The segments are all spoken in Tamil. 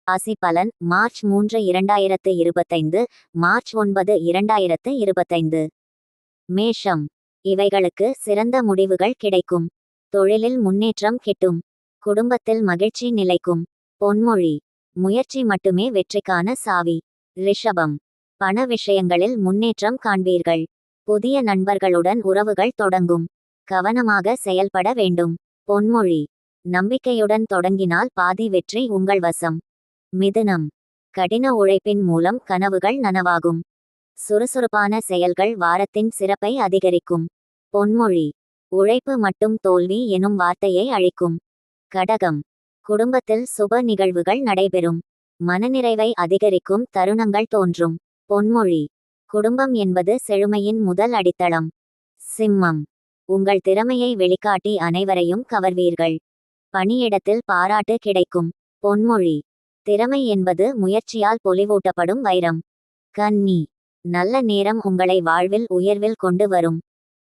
ராசி பலன் மார்ச் 3 2025 மார்ச் 9 2025. மேஷம். இவைகளுக்கு சிறந்த முடிவுகள் கிடைக்கும். தொழிலில் முன்னேற்றம் கிட்டும். குடும்பத்தில் மகிழ்ச்சி நிலைக்கும். பொன்மொழி. முயற்சி மட்டுமே வெற்றிக்கான சாவி. ரிஷபம். பண விஷயங்களில் முன்னேற்றம் காண்பீர்கள். புதிய நண்பர்களுடன் உறவுகள் தொடங்கும். கவனமாக செயல்பட வேண்டும். பொன்மொழி. நம்பிக்கையுடன் தொடங்கினால் பாதி வெற்றி உங்கள் வசம். மிதுனம். கடின உழைப்பின் மூலம் கனவுகள் நனவாகும். சுறுசுறுப்பான செயல்கள் வாரத்தின் சிறப்பை அதிகரிக்கும். பொன்மொழி. உழைப்பு மட்டும் தோல்வி எனும் வார்த்தையை அழிக்கும். கடகம். குடும்பத்தில் சுப நிகழ்வுகள் நடைபெறும். மனநிறைவை அதிகரிக்கும் தருணங்கள் தோன்றும். பொன்மொழி. குடும்பம் என்பது செழுமையின் முதல் அடித்தளம். சிம்மம். உங்கள் திறமையை வெளிக்காட்டி அனைவரையும் கவர்வீர்கள். பணியிடத்தில் பாராட்டு கிடைக்கும். பொன்மொழி. திறமை என்பது முயற்சியால் பொலிவூட்டப்படும் வைரம். கன்னி. நல்ல நேரம் உங்களை வாழ்வில் உயர்வில் கொண்டு வரும்.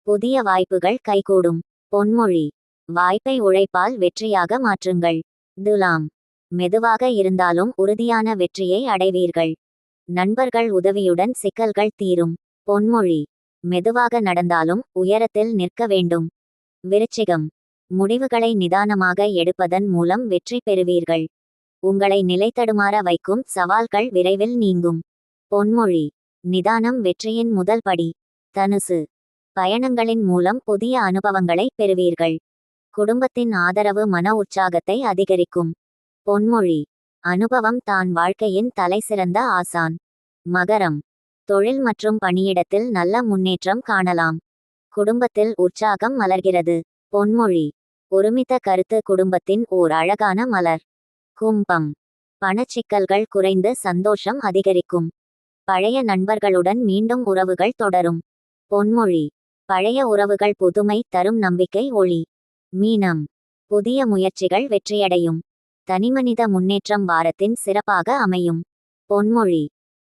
புதிய வாய்ப்புகள் கைகூடும். பொன்மொழி. வாய்ப்பை உழைப்பால் வெற்றியாக மாற்றுங்கள். துலாம். மெதுவாக இருந்தாலும் உறுதியான வெற்றியை அடைவீர்கள். நண்பர்கள் உதவியுடன் சிக்கல்கள் தீரும். பொன்மொழி. மெதுவாக நடந்தாலும் உயரத்தில் நிற்க வேண்டும். விருச்சிகம். முடிவுகளை நிதானமாக எடுப்பதன் மூலம் வெற்றி பெறுவீர்கள். உங்களை நிலைத்தடுமாற வைக்கும் சவால்கள் விரைவில் நீங்கும். பொன்மொழி. நிதானம் வெற்றியின் முதல் படி. தனுசு. பயணங்களின் மூலம் புதிய அனுபவங்களை பெறுவீர்கள். குடும்பத்தின் ஆதரவு மன உற்சாகத்தை அதிகரிக்கும். பொன்மொழி. அனுபவம் தான் வாழ்க்கையின் தலைசிறந்த ஆசான். மகரம். தொழில் மற்றும் பணியிடத்தில் நல்ல முன்னேற்றம் காணலாம். குடும்பத்தில் உற்சாகம் மலர்கிறது. பொன்மொழி. ஒருமித்த கருத்து குடும்பத்தின் ஓர் அழகான மலர். கும்பம். பணச்சிக்கல்கள் குறைந்து சந்தோஷம் அதிகரிக்கும். பழைய நண்பர்களுடன் மீண்டும் உறவுகள் தொடரும். பொன்மொழி. பழைய உறவுகள் புதுமை தரும் நம்பிக்கை ஒளி. மீனம். புதிய முயற்சிகள் வெற்றியடையும். தனிமனித முன்னேற்றம் வாரத்தின் சிறப்பாக அமையும். பொன்மொழி.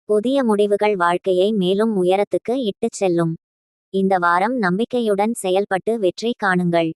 புதிய முடிவுகள் வாழ்க்கையை மேலும் உயரத்துக்கு இட்டுச் செல்லும். இந்த வாரம் நம்பிக்கையுடன் செயல்பட்டு வெற்றி காணுங்கள்.